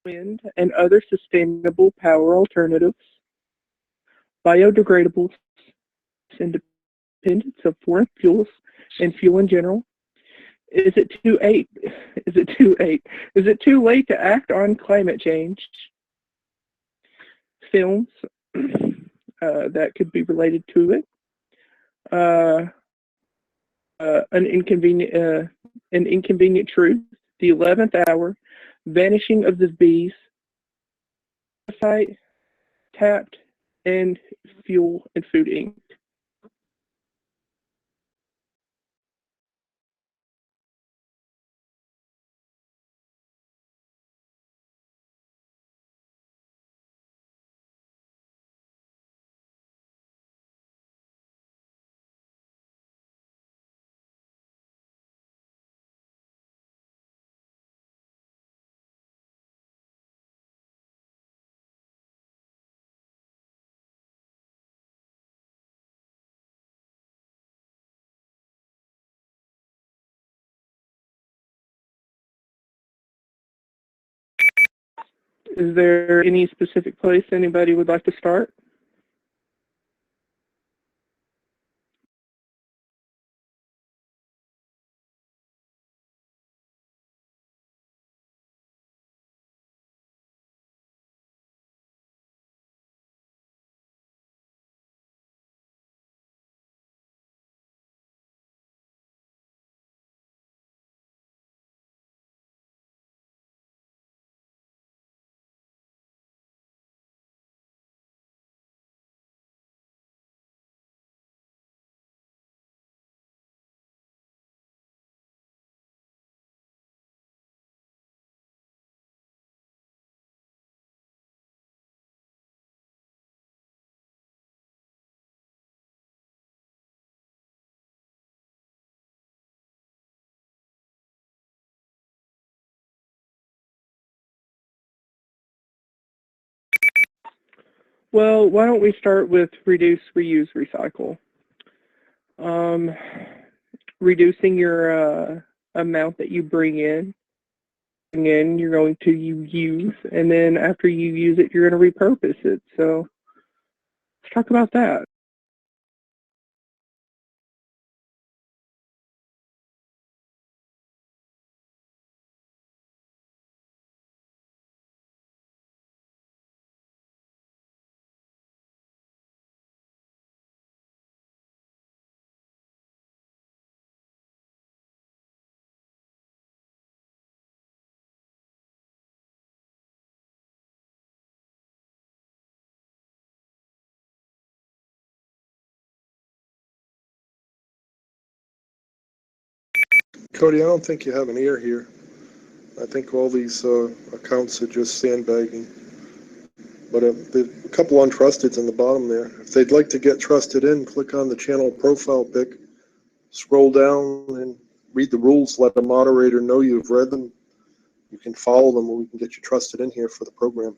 wind, and other sustainable power alternatives, biodegradables, independence of foreign fuels and fuel in general. Is it too late? Is it too late? Is it too late to act on climate change? Films that could be related to it. An inconvenient truth. The 11th hour. Vanishing of the bees. Site, tapped, and fuel and food Inc. Is there any specific place anybody would like to start? Well, why don't we start with reduce, reuse, recycle. Reducing your amount that you bring in, you're going to use, and then after you use it, you're going to repurpose it. So let's talk about that. Cody, I don't think you have an ear here. I think all these accounts are just sandbagging. But there's a couple untrusteds in the bottom there. If they'd like to get trusted in, click on the channel profile pic, scroll down and read the rules, let the moderator know you've read them. You can follow them and we can get you trusted in here for the program.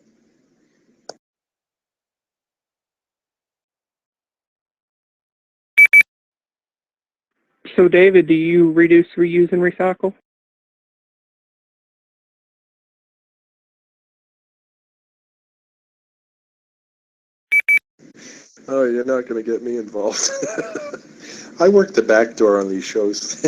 So David, do you reduce, reuse, and recycle? Oh, you're not going to get me involved. I work the back door on these shows.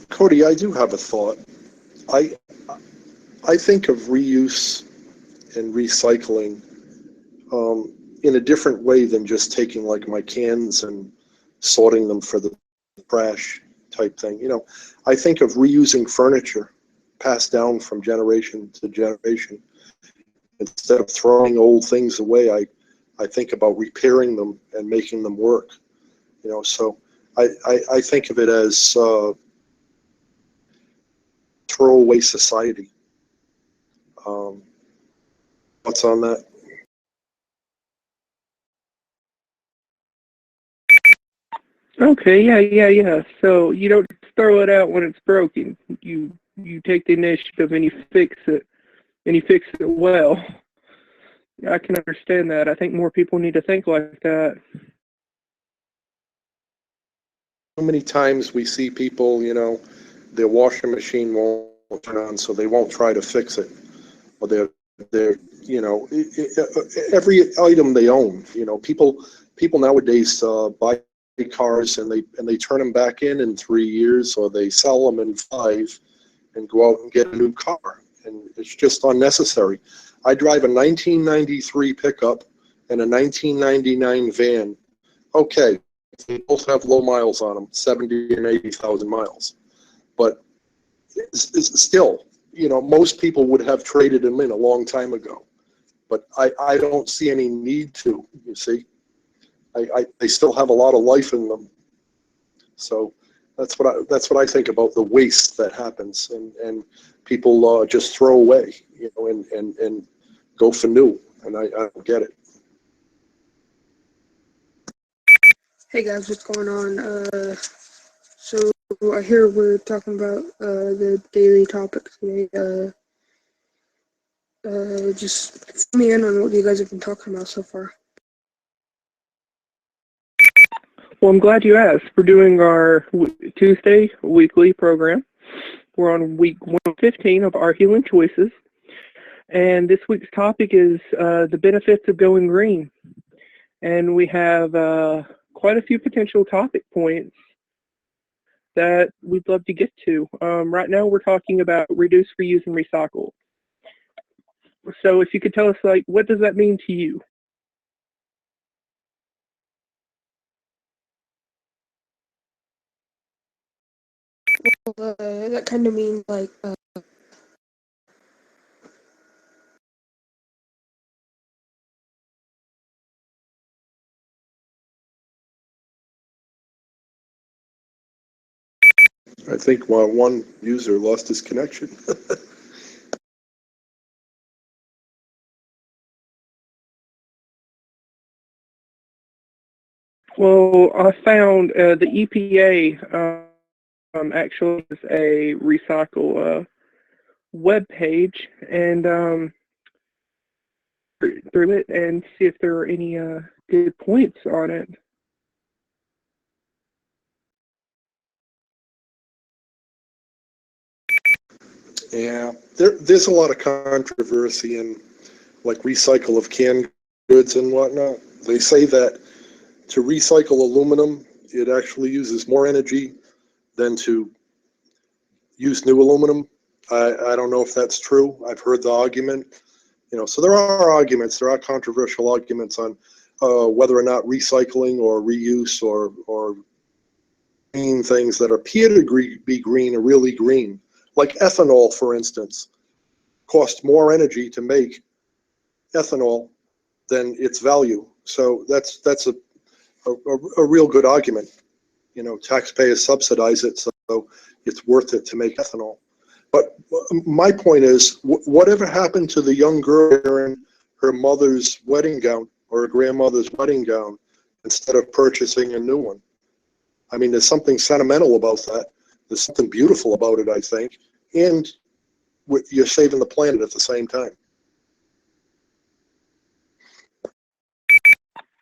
Cody, I do have a thought. I think of reuse and recycling in a different way than just taking like my cans and sorting them for the trash type thing. You know, I think of reusing furniture passed down from generation to generation. Instead of throwing old things away, I think about repairing them and making them work. You know, so I think of it as throwaway society. What's on that? Okay, yeah. So you don't just throw it out when it's broken. You take the initiative and you fix it, and you fix it well. I can understand that. I think more people need to think like that. So many times we see people, you know, their washing machine won't turn on, so they won't try to fix it, or they're you know, every item they own. You know, people nowadays buy cars and they turn them back in 3 years, or they sell them in 5 and go out and get a new car, and it's just unnecessary. I drive a 1993 pickup and a 1999 van. Okay, they both have low miles on them, 70 and 80,000 miles, but it's still, you know, most people would have traded them in a long time ago. But I don't see any need to. You see, they still have a lot of life in them. So that's what I think about the waste that happens, and people just throw away, you know, and go for new, and I don't get it. Hey guys, what's going on? So I hear we're talking about the daily topics today. Just fill me in on what you guys have been talking about so far. Well, I'm glad you asked. We're doing our Tuesday weekly program. We're on week 115 of our healing choices, and this week's topic is the benefits of going green. And we have quite a few potential topic points that we'd love to get to. Right now, we're talking about reduce, reuse, and recycle. So, if you could tell us, like, what does that mean to you? That kind of means like I think one user lost his connection. Well, I found the EPA actually is a recycle web page, and through it and see if there are any good points on it. Yeah, there's a lot of controversy in like recycle of canned goods and whatnot. They say that to recycle aluminum, it actually uses more energy than to use new aluminum. I don't know if that's true. I've heard the argument. You know, so there are arguments. There are controversial arguments on whether or not recycling or reuse or green things that appear to be green are really green. Like ethanol, for instance, costs more energy to make ethanol than its value. So that's a real good argument. You know, taxpayers subsidize it, so it's worth it to make ethanol. But my point is, whatever happened to the young girl wearing her mother's wedding gown or her grandmother's wedding gown instead of purchasing a new one? I mean, there's something sentimental about that. There's something beautiful about it, I think. And you're saving the planet at the same time.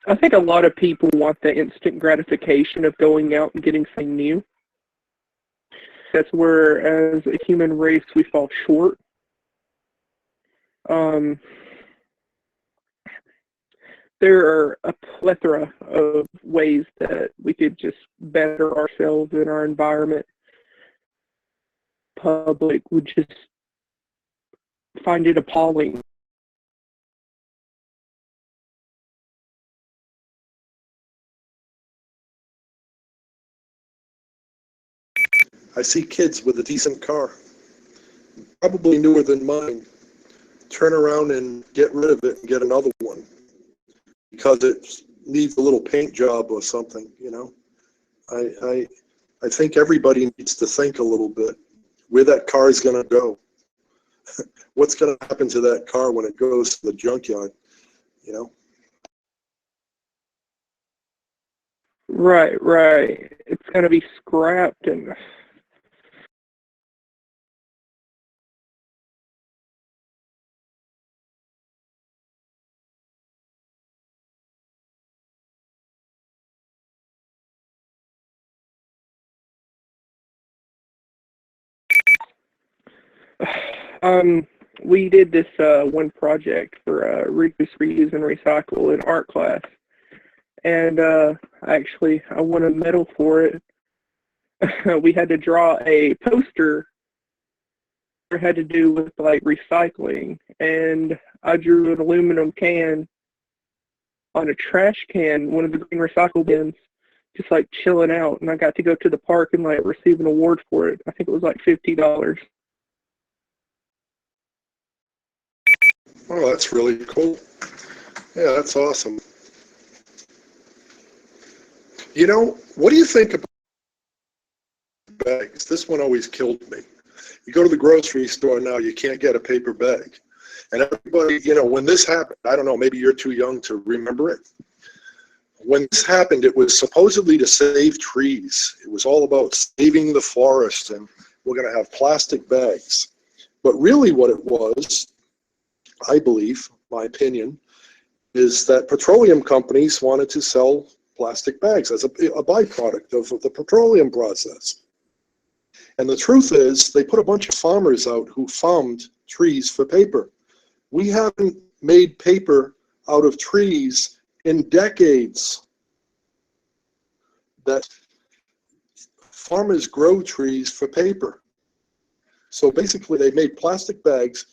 I think a lot of people want the instant gratification of going out and getting something new. That's where, as a human race, we fall short. Um, there are a plethora of ways that we could just better ourselves and our environment. Public would just find it appalling. I see kids with a decent car, probably newer than mine, turn around and get rid of it and get another one because it needs a little paint job or something, you know. I think everybody needs to think a little bit where that car is going to go. What's going to happen to that car when it goes to the junkyard, you know? Right, right. It's going to be scrapped and we did this one project for reduce, reuse, and recycle in art class, and I won a medal for it. We had to draw a poster that had to do with like recycling, and I drew an aluminum can on a trash can, one of the green recycle bins, just like chilling out, and I got to go to the park and like receive an award for it. I think it was like $50. Oh, that's really cool. Yeah, that's awesome. You know, what do you think about bags? This one always killed me. You go to the grocery store now, you can't get a paper bag. And everybody, you know, when this happened, I don't know, maybe you're too young to remember it. When this happened, it was supposedly to save trees. It was all about saving the forest, and we're going to have plastic bags. But really what it was, I believe, my opinion, is that petroleum companies wanted to sell plastic bags as a byproduct of the petroleum process. And the truth is, they put a bunch of farmers out who farmed trees for paper. We haven't made paper out of trees in decades. That farmers grow trees for paper. So basically, they made plastic bags,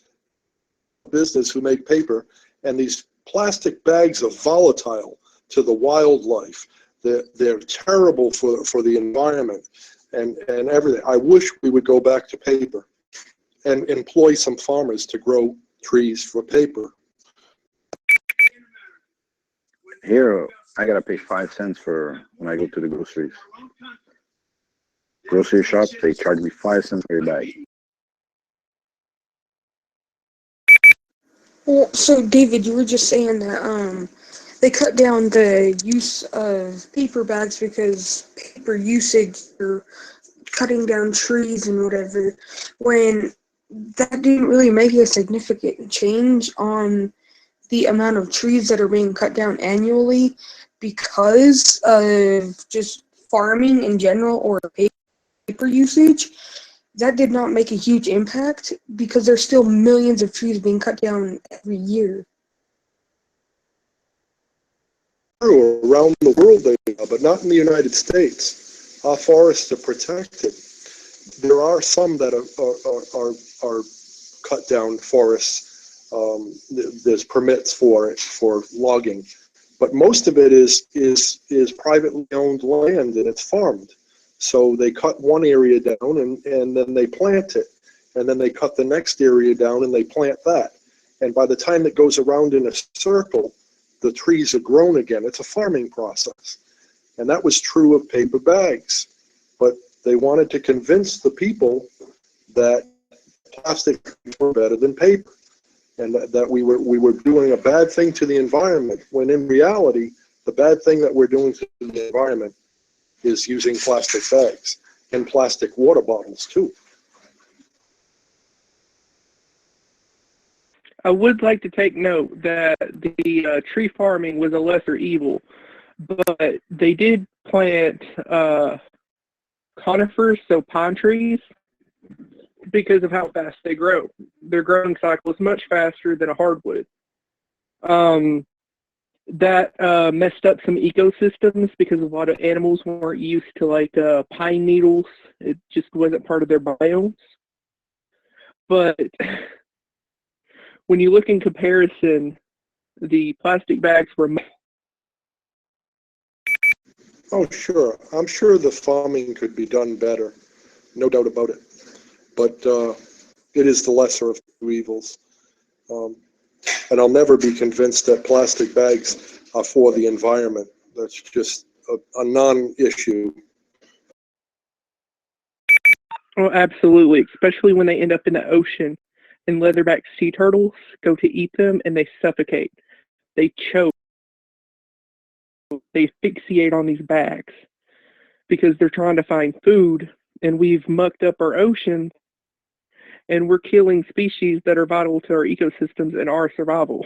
business who make paper, and these plastic bags are volatile to the wildlife. They're terrible for the environment and everything. I wish we would go back to paper and employ some farmers to grow trees for paper. Here, I gotta pay 5 cents for when I go to the groceries. Grocery shops, they charge me 5 cents for your bag. Well, so David, you were just saying that they cut down the use of paper bags because paper usage or cutting down trees and whatever, when that didn't really make a significant change on the amount of trees that are being cut down annually because of just farming in general or paper usage. That did not make a huge impact because there's still millions of trees being cut down every year. Around the world, but not in the United States. Our forests are protected. There are some that are cut down forests. There's permits for it, for logging, but most of it is privately owned land and it's farmed. So they cut one area down and then they plant it, and then they cut the next area down and they plant that. And by the time it goes around in a circle, the trees are grown again. It's a farming process. And that was true of paper bags. But they wanted to convince the people that plastic were better than paper, and that we were doing a bad thing to the environment, when in reality, the bad thing that we're doing to the environment is using plastic bags and plastic water bottles too. I would like to take note that the tree farming was a lesser evil, but they did plant conifers, so pine trees, because of how fast they grow. Their growing cycle is much faster than a hardwood. That messed up some ecosystems because a lot of animals weren't used to like pine needles. It just wasn't part of their biomes. But when you look in comparison, the plastic bags were. Oh, sure. I'm sure the farming could be done better. no doubt about it. But it is the lesser of two evils. And I'll never be convinced that plastic bags are for the environment. That's just a non-issue. Oh, absolutely, especially when they end up in the ocean and leatherback sea turtles go to eat them and they suffocate. They choke. They asphyxiate on these bags because they're trying to find food, and we've mucked up our ocean, and we're killing species that are vital to our ecosystems and our survival.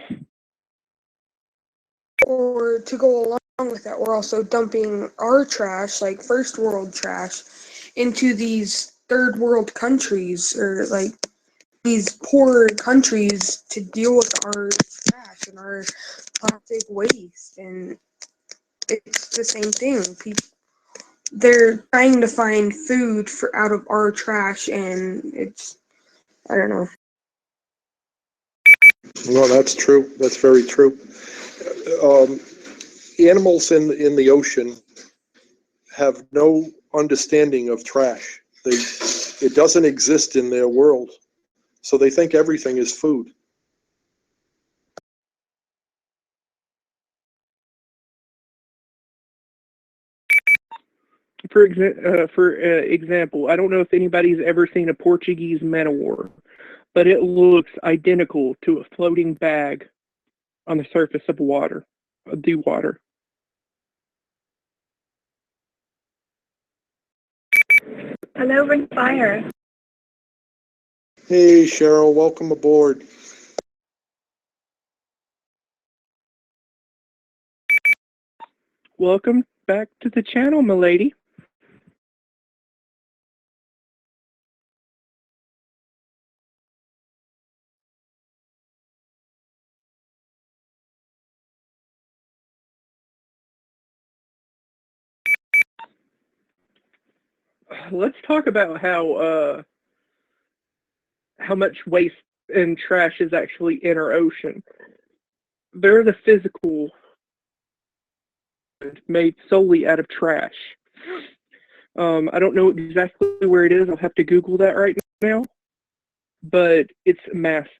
Or to go along with that, we're also dumping our trash, like first world trash, into these third world countries, or like these poorer countries, to deal with our trash and our plastic waste. And it's the same thing. They're trying to find food out of our trash, and it's, I don't know. Well, that's true. That's very true. Animals in the ocean have no understanding of trash. It doesn't exist in their world, so they think everything is food. For example, I don't know if anybody's ever seen a Portuguese man o' war, but it looks identical to a floating bag on the surface of water, of the water. Hello, Ring Fire. Hey, Cheryl, welcome aboard. Welcome back to the channel, milady. Let's talk about how much waste and trash is actually in our ocean. They're the physical made solely out of trash. I don't know exactly where it is. I'll have to Google that right now. But it's massive.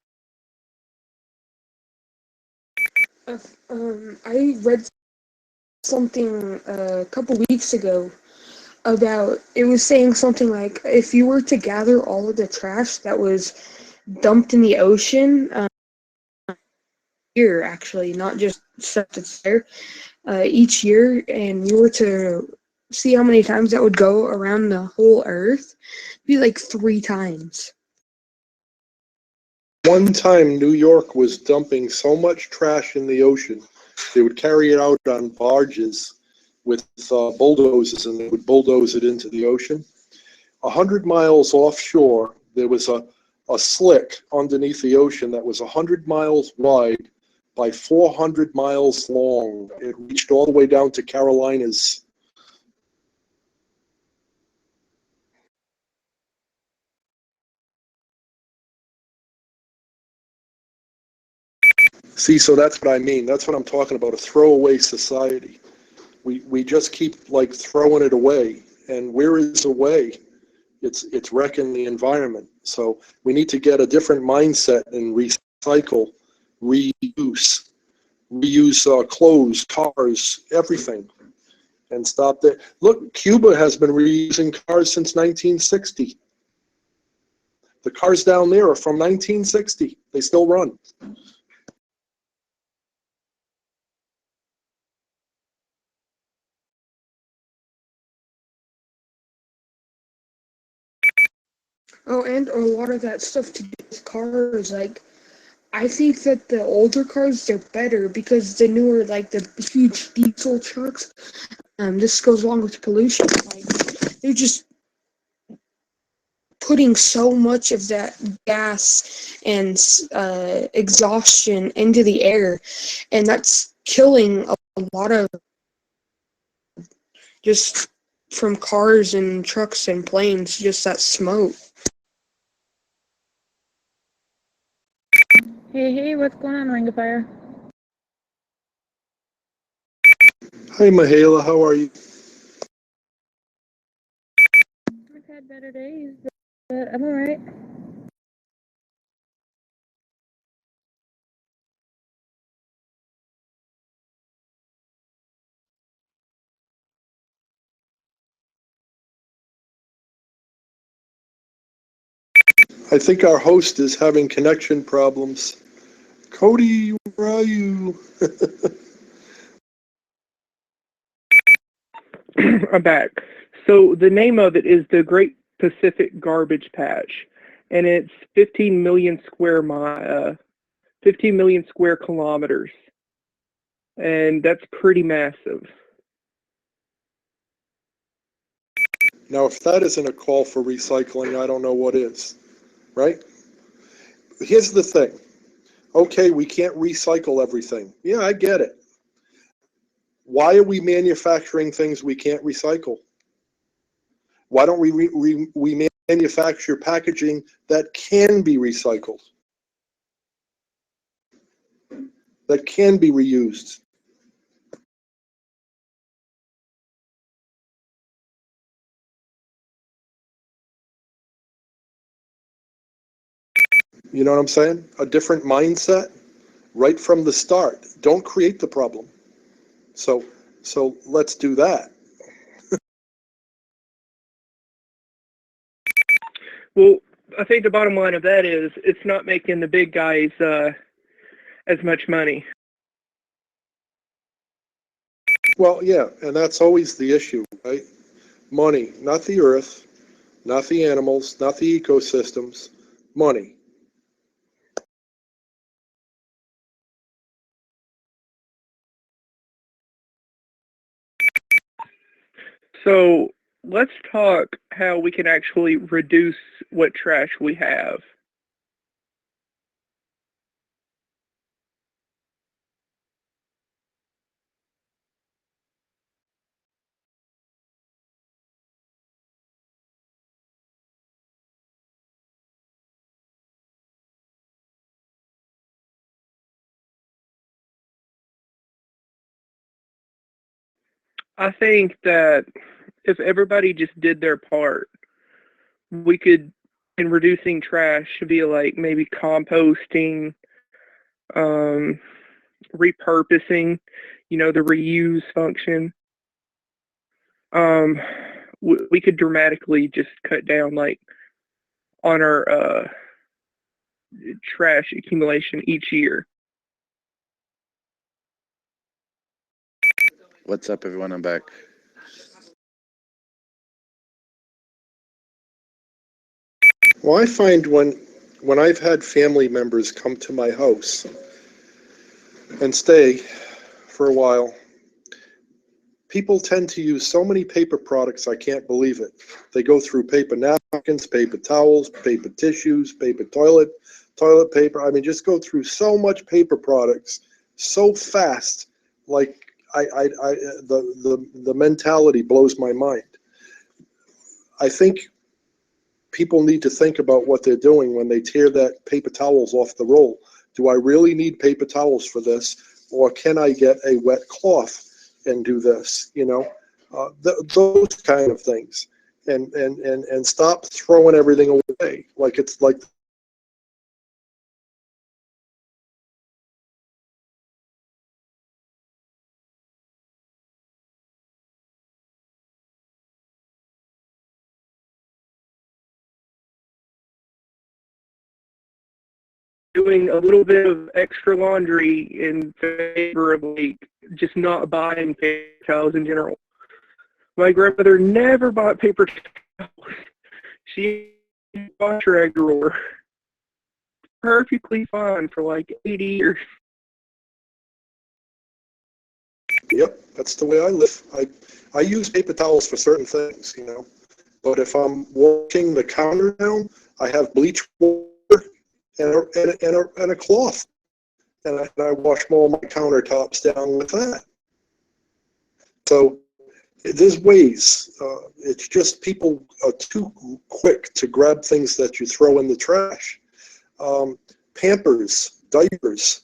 I read something a couple weeks ago about, it was saying something like, if you were to gather all of the trash that was dumped in the ocean, year actually, not just stuff that's there, each year, and you were to see how many times that would go around the whole earth, it'd be like 3 times. One time, New York was dumping so much trash in the ocean, they would carry it out on barges with bulldozers, and they would bulldoze it into the ocean. 100 miles offshore, there was a slick underneath the ocean that was 100 miles wide by 400 miles long. It reached all the way down to Carolinas. See, so that's what I mean. That's what I'm talking about, a throwaway society. We just keep like throwing it away. And where is away? It's wrecking the environment. So we need to get a different mindset and recycle, reuse clothes, cars, everything, and stop that. Look, Cuba has been reusing cars since 1960. The cars down there are from 1960. They still run. Oh, and a lot of that stuff to do with cars, like, I think that the older cars, they're better because the newer, like the huge diesel trucks, this goes along with pollution. Like, they're just putting so much of that gas and exhaustion into the air, and that's killing a lot of, just from cars and trucks and planes, just that smoke. Hey, what's going on, Ring of Fire? Hi, Mahala, how are you? I've had better better days, but I'm alright. I think our host is having connection problems. Cody, where are you? I'm back. So the name of it is the Great Pacific Garbage Patch, and it's 15 million square 15 million square kilometers, and that's pretty massive. Now, if that isn't a call for recycling, I don't know what is, right? Here's the thing. Okay, we can't recycle everything. Yeah, I get it. Why are we manufacturing things we can't recycle? Why don't we manufacture packaging that can be recycled, that can be reused? You know what I'm saying? A different mindset right from the start. Don't create the problem. So let's do that. Well, I think the bottom line of that is it's not making the big guys as much money. Well, yeah, and that's always the issue, right? Money, not the earth, not the animals, not the ecosystems, money. So let's talk how we can actually reduce what trash we have. I think that if everybody just did their part, we could, in reducing trash, should be like maybe composting, um, repurposing, the reuse function. Um, we could dramatically just cut down like on our trash accumulation each year. What's up, everyone? I'm back. Well, I find when I've had family members come to my house and stay for a while, people tend to use so many paper products, I can't believe it. They go through paper napkins, paper towels, paper tissues, paper toilet paper. I mean, just go through so much paper products so fast. Like the mentality blows my mind. I think people need to think about what they're doing when they tear that paper towels off the roll. Do I really need paper towels for this, or can I get a wet cloth and do this? Those kind of things, and stop throwing everything away like it's like. Doing a little bit of extra laundry in favor of like just not buying paper towels in general. My grandmother never bought paper towels. She bought a rag drawer. Perfectly fine for like 80 years. Yep, that's the way I live. I use paper towels for certain things, but if I'm washing the counter down, I have bleach water and a cloth, and I wash all my countertops down with that. So there's ways. It's just people are too quick to grab things that you throw in the trash. Pampers, diapers.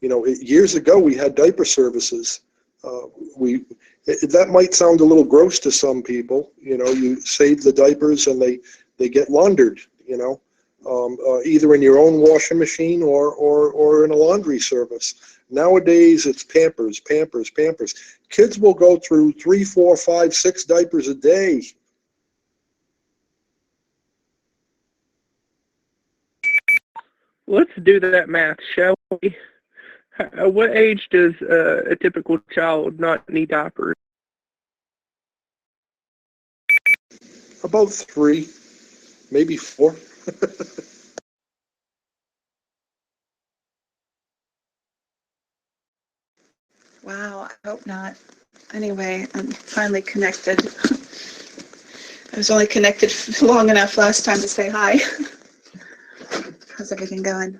Years ago we had diaper services. That might sound a little gross to some people. You know, you save the diapers and they get laundered, you know, either in your own washing machine or in a laundry service. Nowadays, it's Pampers, Pampers, Pampers. Kids will go through 3, 4, 5, 6 diapers a day. Let's do that math, shall we? What age does a typical child not need diapers? About 3, maybe 4. Wow, I hope not. Anyway, I'm finally connected. I was only connected long enough last time to say hi. How's everything going?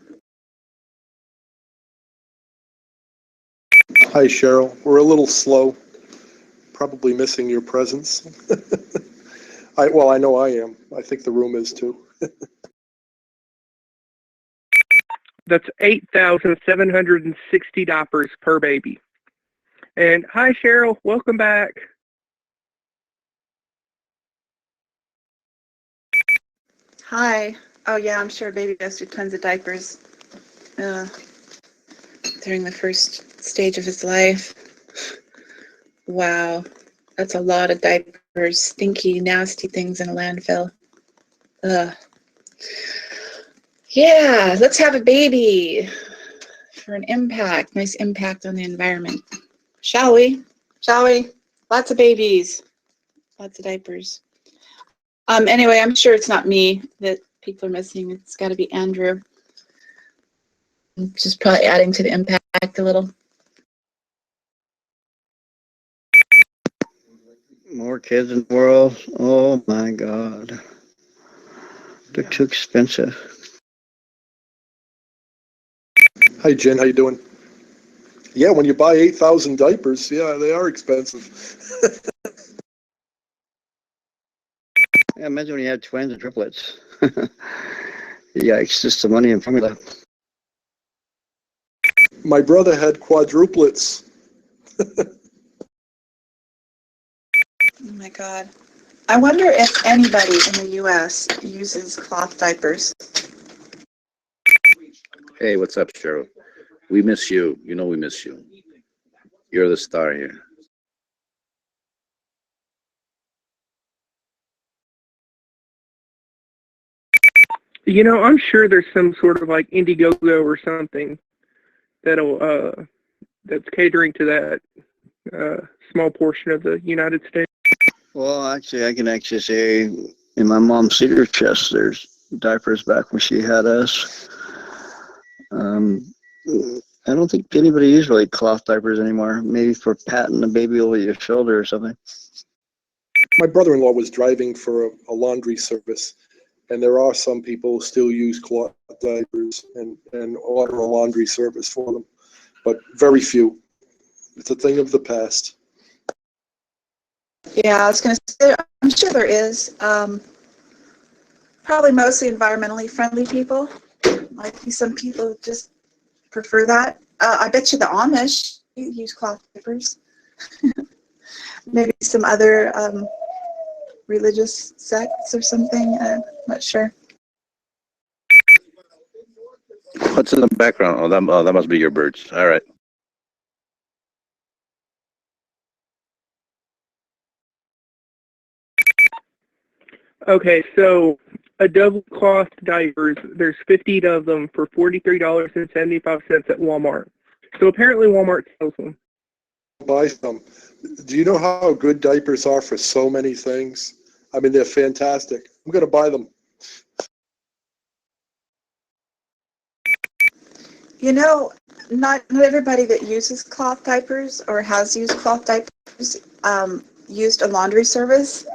Hi, Cheryl. We're a little slow. Probably missing your presence. Well, I know I am. I think the room is too. That's 8,760 diapers per baby. And hi, Cheryl. Welcome back. Hi. Oh yeah, I'm sure baby goes through tons of diapers during the first stage of his life. Wow, that's a lot of diapers. Stinky, nasty things in a landfill. Ugh. Yeah, let's have a baby for an impact, nice impact on the environment. Shall we? Shall we? Lots of babies, lots of diapers. Anyway, I'm sure it's not me that people are missing. It's got to be Andrew. Just probably adding to the impact a little. More kids in the world. Oh my God. They're too expensive. Hi, Jen. How you doing? Yeah, when you buy 8,000 diapers, yeah, they are expensive. Yeah, imagine when you had twins and triplets. Yikes, just the money and formula. My brother had quadruplets. Oh my God. I wonder if anybody in the U.S. uses cloth diapers. Hey, what's up, Cheryl? We miss you. You know we miss you. You're the star here. You know, I'm sure there's some sort of like Indiegogo or something that's catering to that small portion of the United States. Well, actually, I can actually say in my mom's cedar chest, there's diapers back when she had us. I don't think anybody uses really cloth diapers anymore. Maybe for patting the baby over your shoulder or something. My brother-in-law was driving for a laundry service, and there are some people who still use cloth diapers and order a laundry service for them, but very few. It's a thing of the past. Yeah, I was going to say, I'm sure there is. Probably mostly environmentally friendly people. Might be some people who just prefer that. I bet you the Amish use cloth diapers. Maybe some other religious sects or something. I'm not sure. What's in the background? That must be your birds. All right. Okay, so a double cloth diapers, there's 50 of them for $43.75 at Walmart. So apparently Walmart sells them. Buy some. Do you know how good diapers are for so many things? I mean, they're fantastic. I'm going to buy them. You know, not everybody that uses cloth diapers or has used cloth diapers used a laundry service.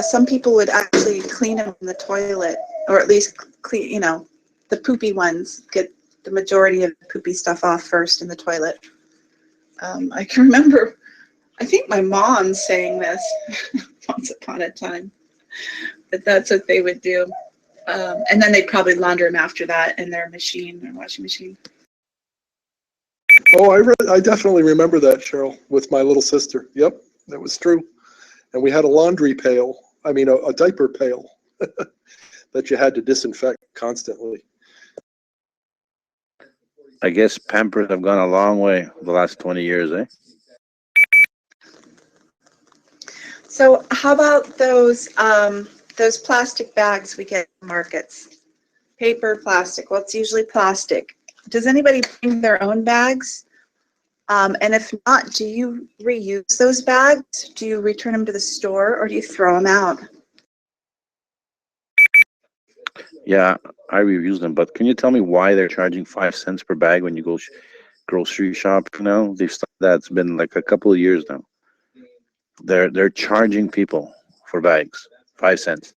Some people would actually clean them in the toilet, or at least clean, you know, the poopy ones, get the majority of the poopy stuff off first in the toilet. I can remember, I think my mom saying this once upon a time, that that's what they would do. And then they'd probably launder them after that in their machine or washing machine. Oh, I definitely remember that, Cheryl, with my little sister. Yep, that was true. And we had a laundry pail, I mean a diaper pail that you had to disinfect constantly. I guess Pampers have gone a long way the last 20 years, eh? So how about those plastic bags we get in markets? Paper, plastic. Well, it's usually plastic. Does anybody bring their own bags? And if not, do you reuse those bags? Do you return them to the store, or do you throw them out? Yeah, I reuse them, but can you tell me why they're charging 5 cents per bag when you go grocery shop now? They've started that. It's been like a couple of years now. They're charging people for bags, 5 cents.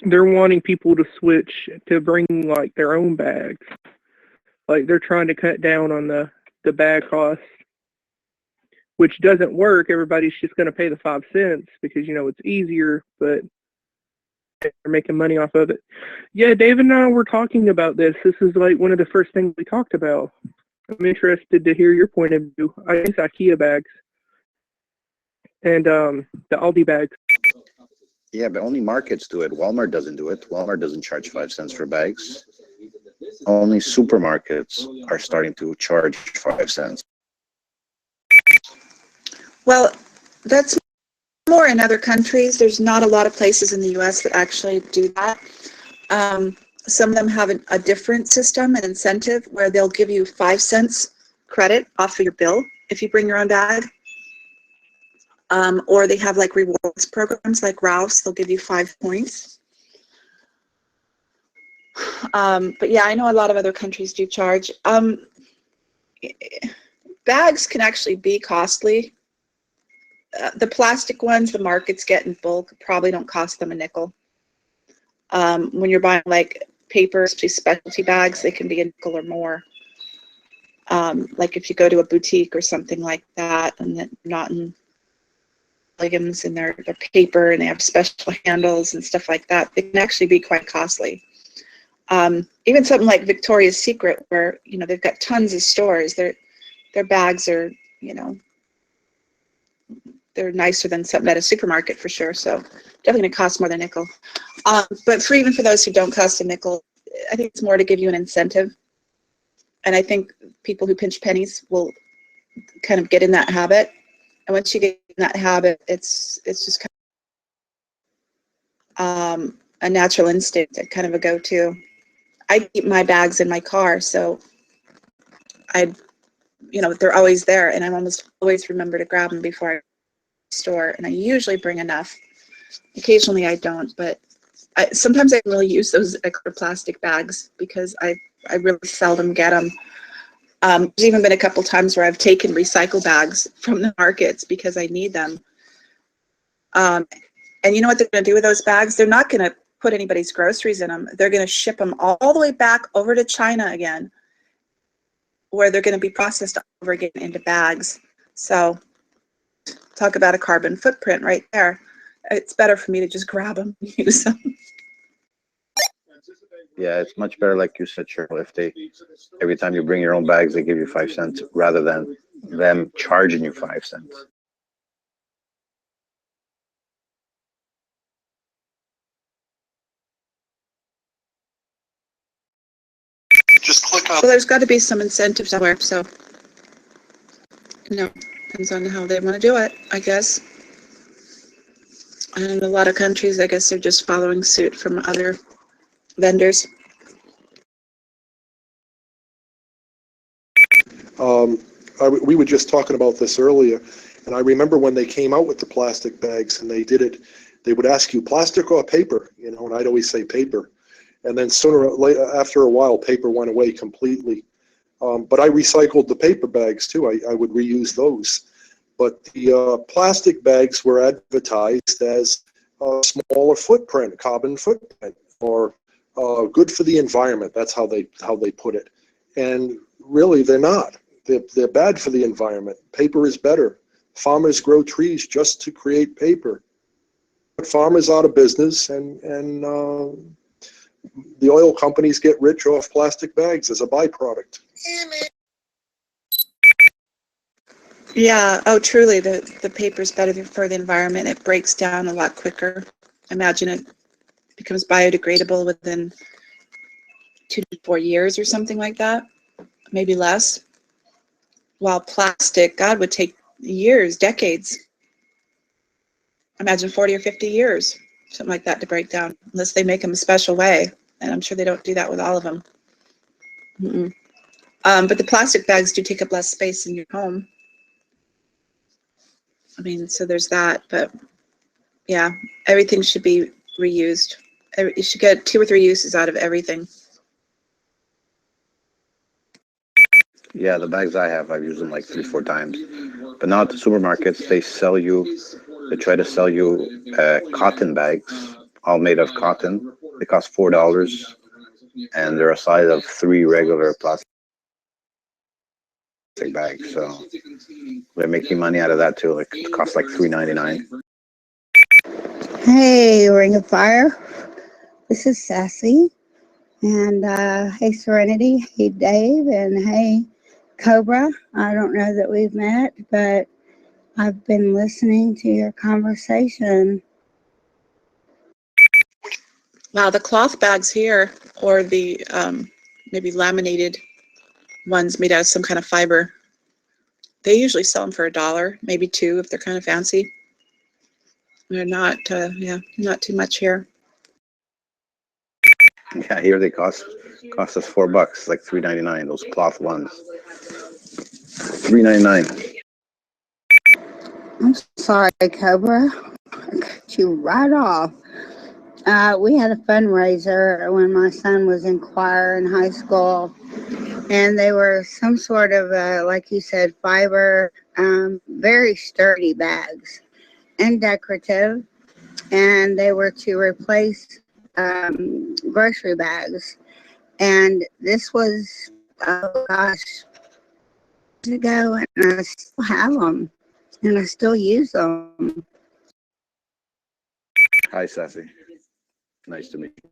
They're wanting people to switch to bring like their own bags. Like they're trying to cut down on the bag cost, which doesn't work. Everybody's just going to pay the 5 cents because it's easier, but they're making money off of it. Yeah, David and I were talking about this. This is like one of the first things we talked about. I'm interested to hear your point of view. I use IKEA bags and the Aldi bags. Yeah, but only markets do it. Walmart doesn't do it. Walmart doesn't charge 5 cents for bags. Only supermarkets are starting to charge 5 cents. Well, that's more in other countries. There's not a lot of places in the US that actually do that. Some of them have a different system, an incentive, where they'll give you 5 cents credit off of your bill if you bring your own bag. Or they have like rewards programs like Ralph's, they'll give you 5 points. But yeah, I know a lot of other countries do charge. Bags can actually be costly. The plastic ones the markets get in bulk probably don't cost them a nickel. When you're buying like paper, especially specialty bags, they can be a nickel or more. Like if you go to a boutique or something like that, and they're not in leggings and they're paper and they have special handles and stuff like that, they can actually be quite costly. Even something like Victoria's Secret, where they've got tons of stores, their bags are they're nicer than something at a supermarket for sure. So definitely going to cost more than a nickel. But even for those who don't cost a nickel, I think it's more to give you an incentive. And I think people who pinch pennies will kind of get in that habit. And once you get in that habit, it's just kind of a natural instinct, kind of a go-to. I keep my bags in my car, so they're always there, and I almost always remember to grab them before I store, and I usually bring enough. Occasionally I don't, but sometimes I really use those extra plastic bags because I really seldom get them. There's even been a couple times where I've taken recycle bags from the markets because I need them. And you know what they're going to do with those bags? They're not going to put anybody's groceries in them. They're going to ship them all the way back over to China again, where they're going to be processed over again into bags. So talk about a carbon footprint right there. It's better for me to just grab them and use them. Yeah, it's much better, like you said, Cheryl, if every time you bring your own bags, they give you 5 cents rather than them charging you 5 cents. Just click on. Well, there's got to be some incentive somewhere, so depends on how they want to do it, I guess. And in a lot of countries, I guess they're just following suit from other vendors. We were just talking about this earlier, and I remember when they came out with the plastic bags and they did it, they would ask you plastic or paper, and I'd always say paper. And then sooner or later, after a while, paper went away completely. But I recycled the paper bags too. I would reuse those. But the plastic bags were advertised as a smaller footprint, carbon footprint, or good for the environment. That's how they put it. And really, they're not. They're bad for the environment. Paper is better. Farmers grow trees just to create paper. Put farmers out of business and the oil companies get rich off plastic bags as a byproduct. Yeah, oh, truly, the paper's better for the environment. It breaks down a lot quicker. Imagine it becomes biodegradable within 2 to 4 years or something like that, maybe less. While plastic, God, would take years, decades. Imagine 40 or 50 years, something like that, to break down, unless they make them a special way. And I'm sure they don't do that with all of them. But the plastic bags do take up less space in your home. I mean, so there's that. But yeah, everything should be reused. You should get 2 or 3 uses out of everything. Yeah, the bags I have, I've used them like 3, 4 times. But now at the supermarkets, they try to sell you cotton bags, all made of cotton. They cost $4, and they're a size of 3 regular plastic bags. So they're making money out of that too. Like it costs like $3.99. Hey, Ring of Fire. This is Sassy. And hey, Serenity. Hey, Dave. And hey, Cobra. I don't know that we've met, but I've been listening to your conversation. Wow, the cloth bags here, or the maybe laminated ones made out of some kind of fiber, they usually sell them for $1, maybe $2 if they're kind of fancy. They're not, not too much here. Yeah, here they cost us $4, like $3.99. Those cloth ones, $3.99. I'm sorry, Cobra. I cut you right off. We had a fundraiser when my son was in choir in high school, and they were some sort of, like you said, fiber, very sturdy bags and decorative, and they were to replace grocery bags. And this was, oh gosh, years ago, and I still have them, and I still use them. Hi, Sassy. Nice to meet you.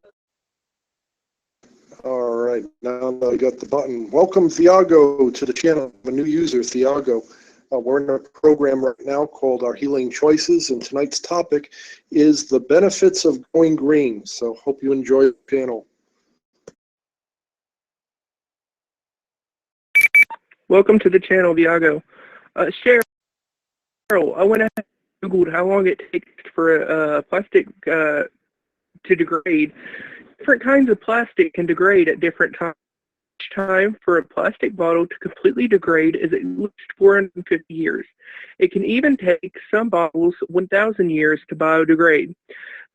All right, now that I got the button. Welcome, Thiago, to the channel. I'm a new user, Thiago. We're in a program right now called Our Healing Choices, and tonight's topic is the benefits of going green. So hope you enjoy the panel. Welcome to the channel, Viago. Cheryl, I went ahead and Googled how long it takes for a plastic to degrade. Different kinds of plastic can degrade at different times. Each time for a plastic bottle to completely degrade is at least 450 years. It can even take some bottles 1,000 years to biodegrade.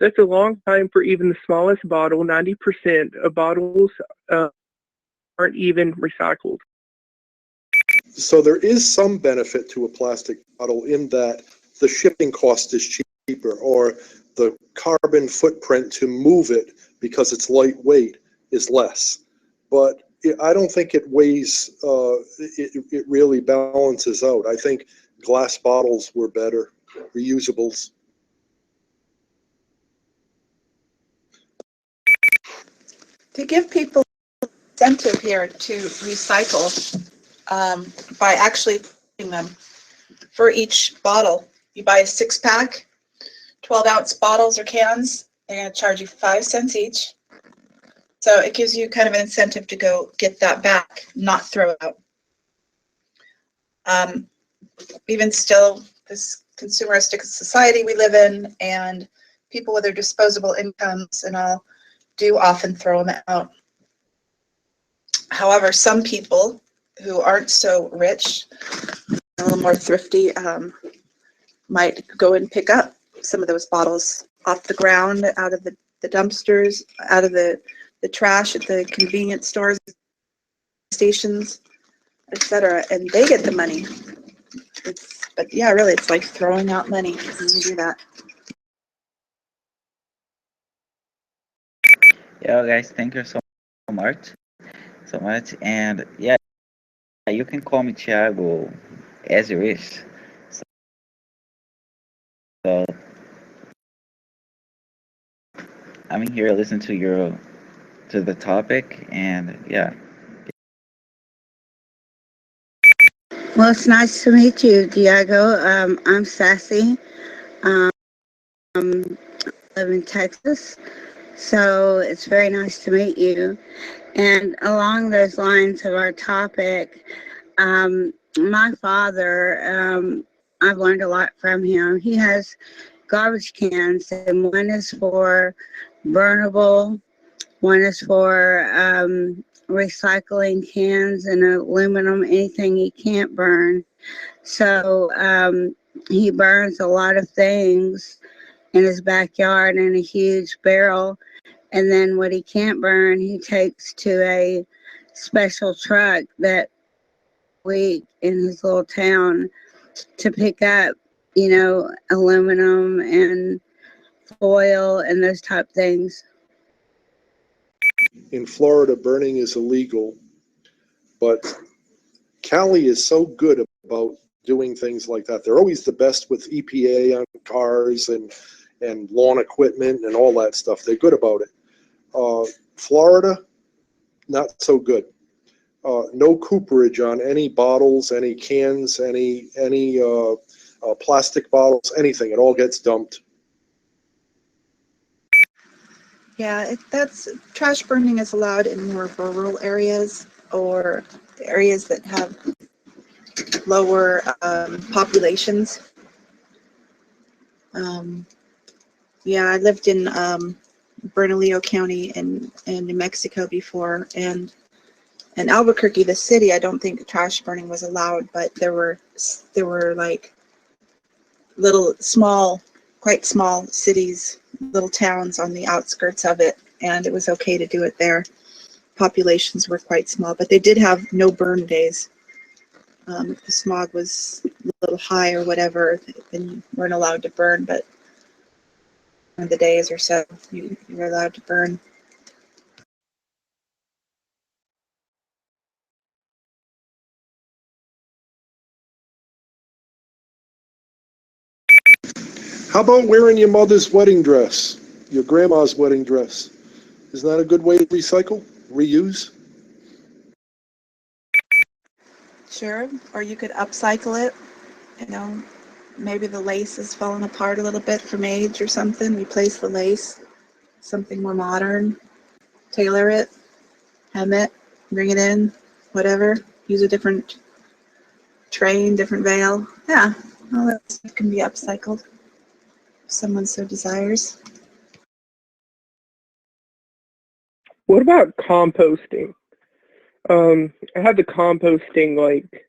That's a long time for even the smallest bottle. 90% of bottles aren't even recycled. So there is some benefit to a plastic bottle in that the shipping cost is cheaper, or the carbon footprint to move it because it's lightweight is less. But I don't think it weighs, it really balances out. I think glass bottles were better, reusables. To give people incentive here to recycle by actually putting them for each bottle. You buy a 6-pack, 12-ounce bottles or cans, they're going to charge you 5 cents each. So it gives you kind of an incentive to go get that back, not throw it out. Even still, this consumeristic society we live in, and people with their disposable incomes and all do often throw them out. However, some people who aren't so rich, a little more thrifty, might go and pick up some of those bottles off the ground, out of the dumpsters, out of the trash at the convenience stores, stations, etc., and they get the money. But yeah, really, it's like throwing out money when you do that. Yeah, guys, thank you so much, and yeah, you can call me Thiago as you wish. So I'm here listening to your the topic, and yeah. Well, it's nice to meet you, Diego. I'm Sassy. Um, I live in Texas, so it's very nice to meet you. And along those lines of our topic, my father, I've learned a lot from him. He has garbage cans, and one is for burnable, one is for recycling cans and aluminum, anything he can't burn. So he burns a lot of things in his backyard in a huge barrel. And then what he can't burn, he takes to a special truck that week in his little town to pick up, aluminum and foil and those type things. In Florida, burning is illegal, but Cali is so good about doing things like that. They're always the best with EPA on cars and lawn equipment and all that stuff. They're good about it. Florida, not so good. No cooperage on any bottles, any cans, any plastic bottles, anything. It all gets dumped. Yeah, that's trash burning is allowed in more rural areas or areas that have lower populations. Yeah, I lived in Bernalillo County in New Mexico before, and in Albuquerque, the city, I don't think trash burning was allowed, but there were like little quite small cities, little towns on the outskirts of it, and it was okay to do it there. Populations were quite small, but they did have no burn days. If the smog was a little high or whatever, then you weren't allowed to burn, but on the days or so, you were allowed to burn. How about wearing your mother's wedding dress, your grandma's wedding dress? Isn't that a good way to recycle, reuse? Sure, or you could upcycle it, maybe the lace is falling apart a little bit from age or something. Replace the lace, something more modern, tailor it, hem it, bring it in, whatever. Use a different train, different veil. Yeah, all that stuff can be upcycled if someone so desires. What about composting? I had the composting, like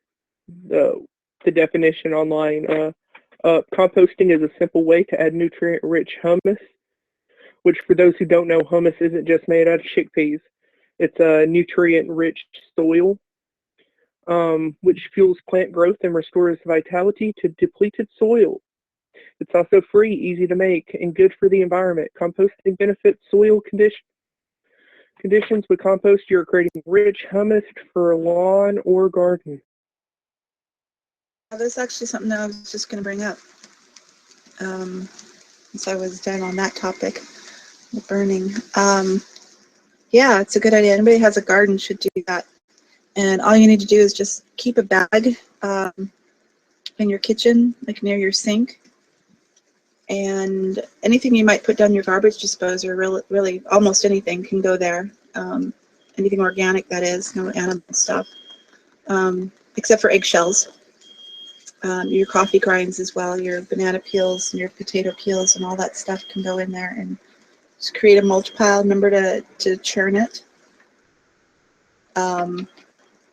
the definition online. Composting is a simple way to add nutrient-rich humus, which for those who don't know, hummus isn't just made out of chickpeas. It's a nutrient-rich soil, which fuels plant growth and restores vitality to depleted soil. It's also free, easy to make, and good for the environment. Composting benefits soil conditions. With compost, you're creating rich humus for a lawn or garden. That's actually something that I was just going to bring up. Since I was done on that topic, the burning. Yeah, it's a good idea. Anybody who has a garden should do that. And all you need to do is just keep a bag in your kitchen, like near your sink. And anything you might put down your garbage disposer, really almost anything can go there. Anything organic, that is, no animal stuff, except for eggshells. Your coffee grinds as well, your banana peels and your potato peels and all that stuff can go in there, and just create a mulch pile. Remember to churn it.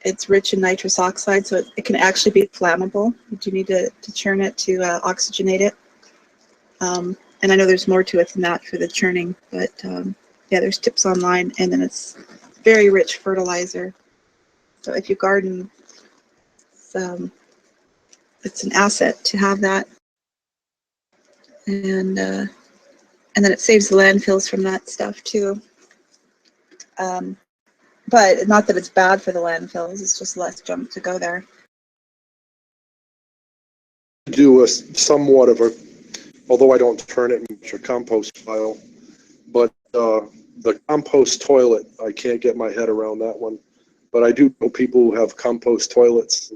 It's rich in nitrous oxide, so it can actually be flammable. You do need to churn it to oxygenate it. And I know there's more to it than that for the churning, but yeah, there's tips online, and then it's very rich fertilizer. So if you garden, it's an asset to have that. And then it saves the landfills from that stuff too. But not that it's bad for the landfills, it's just less junk to go there. Do a somewhat of a, although I don't turn it into a compost pile, but The compost toilet, I can't get my head around that one. But I do know people who have compost toilets.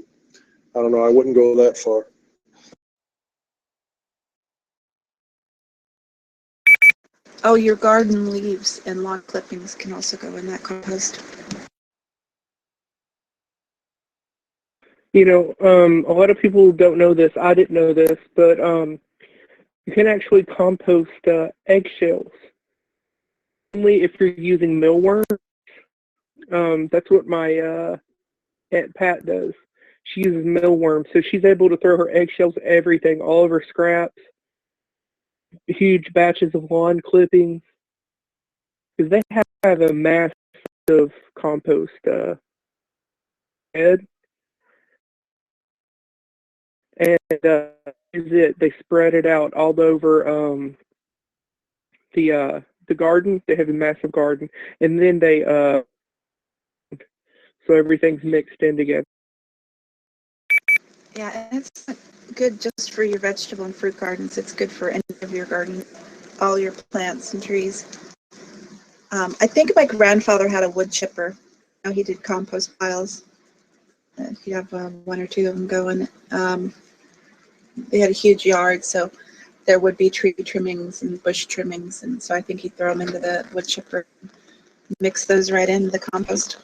I don't know, I wouldn't go that far. Oh, your garden leaves and lawn clippings can also go in that compost. You know, a lot of people don't know this. I didn't know this, but you can actually compost eggshells. Only if you're using mealworms. That's what my Aunt Pat does. She uses mealworms, so she's able to throw her eggshells, everything, all of her scraps, huge batches of lawn clippings, because they have a massive compost bed, and is it? They spread it out all over the garden. They have a massive garden, and then they so everything's mixed in together. Yeah, and it's not good just for your vegetable and fruit gardens. It's good for any of your garden, all your plants and trees. I think my grandfather had a wood chipper. You know, he did compost piles. He'd have one or two of them going. They had a huge yard, so there would be tree trimmings and bush trimmings, and so I think he'd throw them into the wood chipper, mix those right into the compost.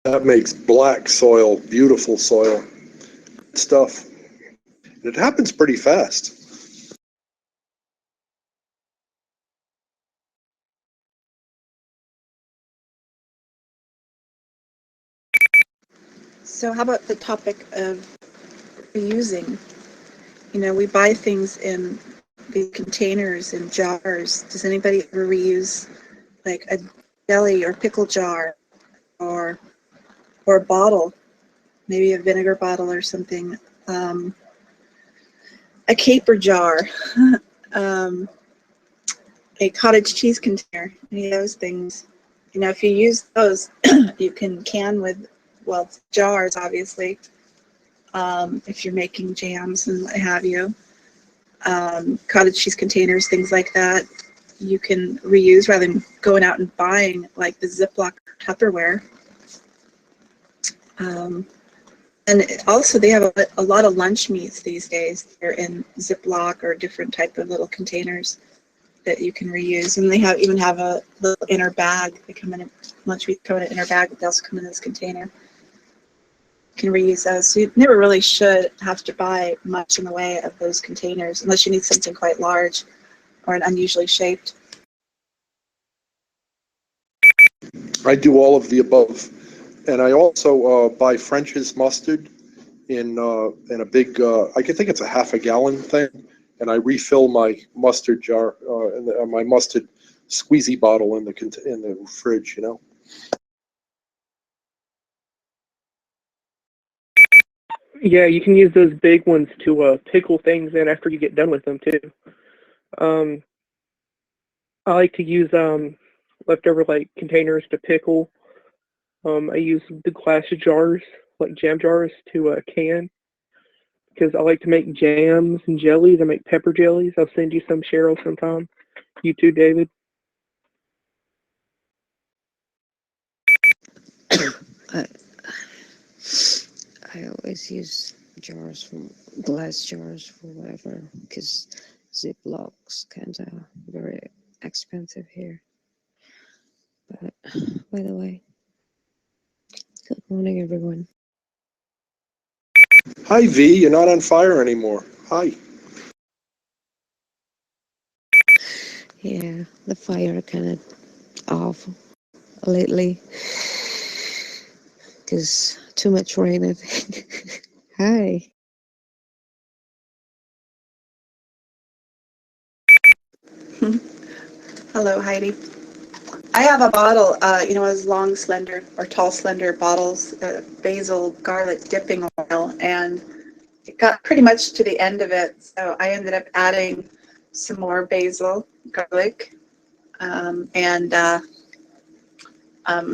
That makes black soil, beautiful soil. Good stuff. It happens pretty fast. So how about the topic of reusing? You know, we buy things in these containers and jars. Does anybody ever reuse like a jelly or pickle jar or a bottle, maybe a vinegar bottle or something, a caper jar, a cottage cheese container, any of those things? You know, if you use those, you can with, well, jars, obviously, if you're making jams and what have you. Cottage cheese containers, things like that, you can reuse rather than going out and buying like the Ziploc Tupperware. And also they have a lot of lunch meats these days. They're in Ziploc or different type of little containers that you can reuse. And they even have a little inner bag. They come in, lunch meat come in an inner bag, but they also come in this container. You can reuse those. So you never really should have to buy much in the way of those containers unless you need something quite large or an unusually shaped. I do all of the above. And I also buy French's mustard in a big, I can think it's a half a gallon thing, and I refill my mustard jar and my mustard squeezy bottle in the fridge. You know. Yeah, you can use those big ones to pickle things in after you get done with them too. I like to use leftover like containers to pickle. I use the glass jars, like jam jars, to can, because I like to make jams and jellies. I make pepper jellies. I'll send you some, Cheryl, sometime. You too, David. I, I always use jars from glass jars for whatever, because Ziplocs kind of very expensive here. But by the way, good morning, everyone. Hi V, you're not on fire anymore. Hi. Yeah, the fire kind of off lately because too much rain, I think. Hi. Hello, Heidi. I have a bottle, you know, as long, slender, or tall, slender bottles, basil garlic dipping oil, and it got pretty much to the end of it, so I ended up adding some more basil, garlic, and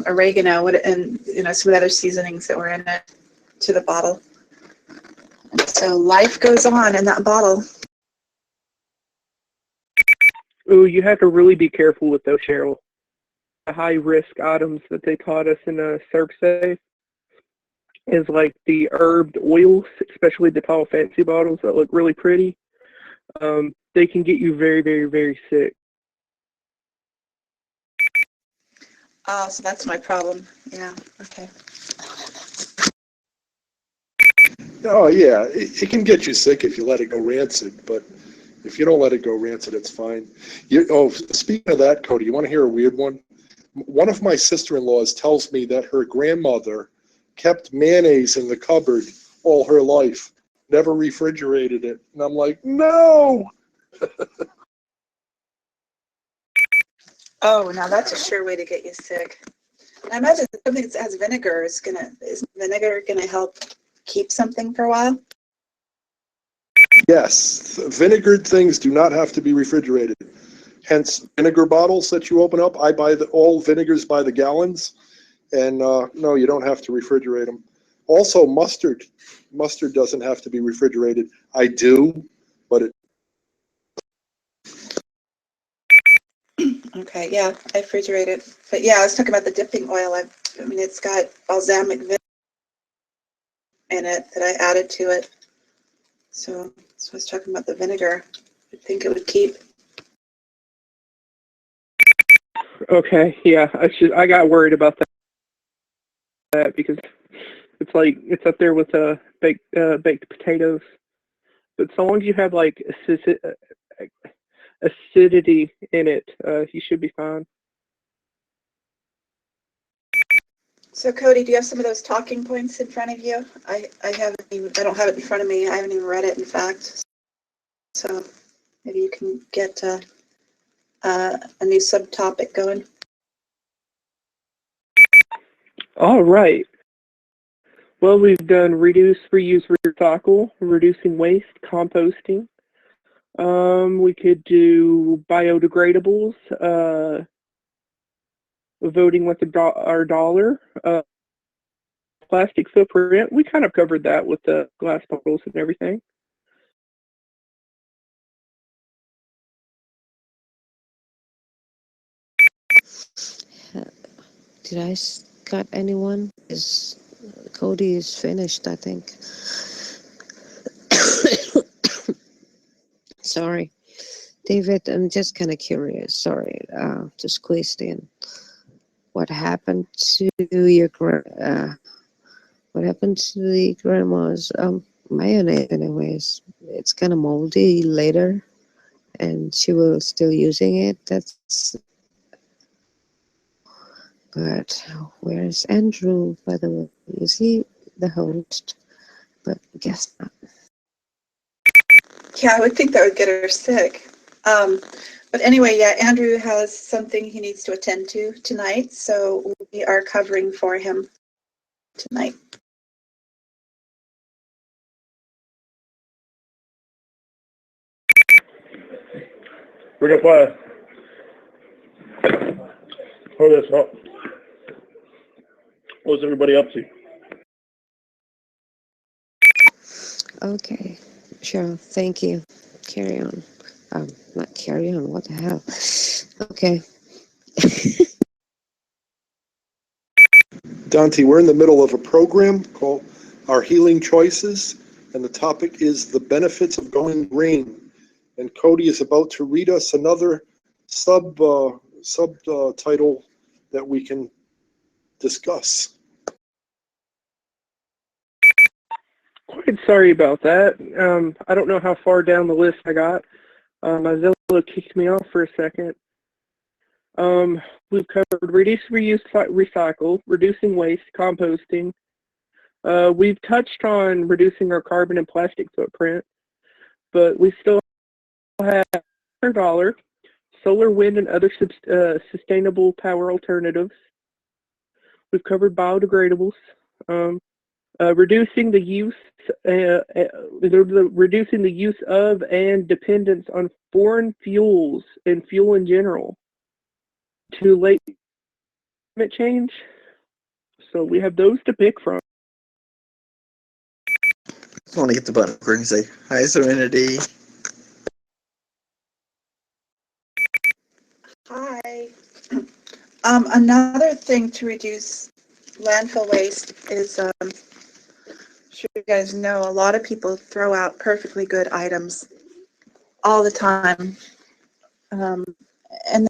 oregano, and you know, some other seasonings that were in it to the bottle. So life goes on in that bottle. Oh, you have to really be careful with those, Cheryl. The high risk items that they taught us in a ServSafe is like the herbed oils, especially the tall fancy bottles that look really pretty. They can get you very, very, very sick. So that's my problem. Yeah, okay. Oh, yeah, it can get you sick if you let it go rancid, but if you don't let it go rancid, it's fine. Speaking of that, Cody, you want to hear a weird one? One of my sister-in-laws tells me that her grandmother kept mayonnaise in the cupboard all her life, never refrigerated it. And I'm like, no! Oh, now that's a sure way to get you sick. I imagine something that has vinegar is vinegar gonna help keep something for a while? Yes, vinegared things do not have to be refrigerated. Hence, vinegar bottles that you open up, I buy all vinegars by the gallons, and no, you don't have to refrigerate them. Also, mustard doesn't have to be refrigerated. I do, but it. Okay, yeah, I refrigerate it. But yeah, I was talking about the dipping oil. I mean, it's got balsamic vinegar in it that I added to it. So I was talking about the vinegar. I think it would keep. Okay, yeah, I got worried about that because it's up there with baked potatoes. But so long as you have like acidity in it, you should be fine. So Cody, do you have some of those talking points in front of you? I don't have it in front of me. I haven't even read it, in fact. So maybe you can get a new subtopic going. All right. Well, we've done reduce, reuse, recycle, reducing waste, composting. We could do biodegradables, voting with our dollar, plastic footprint. We kind of covered that with the glass bottles and everything. Did I got anyone? Cody is finished, I think. Sorry. David, I'm just kind of curious, sorry, to squeeze in. What happened to what happened to the grandma's mayonnaise anyways? It's kind of moldy later, and she was still using it. But where's Andrew, by the way? Is he the host? But guess not. Yeah, I would think that would get her sick. But anyway, yeah, Andrew has something he needs to attend to tonight, so we are covering for him tonight. Bring up class. Hold this up. What's everybody up to? Okay, sure, thank you. Carry on. Not carry on, what the hell? Okay. Dante, we're in the middle of a program called Our Healing Choices, and the topic is the benefits of going green. And Cody is about to read us another subtitle that we can discuss. Quite sorry about that. I don't know how far down the list I got. My Zillow kicked me off for a second. We've covered reduce, reuse, recycle, reducing waste, composting. We've touched on reducing our carbon and plastic footprint, but we still have our dollar, solar, wind, and other sustainable power alternatives. We've covered biodegradables, reducing the use of and dependence on foreign fuels and fuel in general. To late climate change. So we have those to pick from. I want to get the button and say, hi, Serenity. Another thing to reduce landfill waste is, sure you guys know, a lot of people throw out perfectly good items all the time. And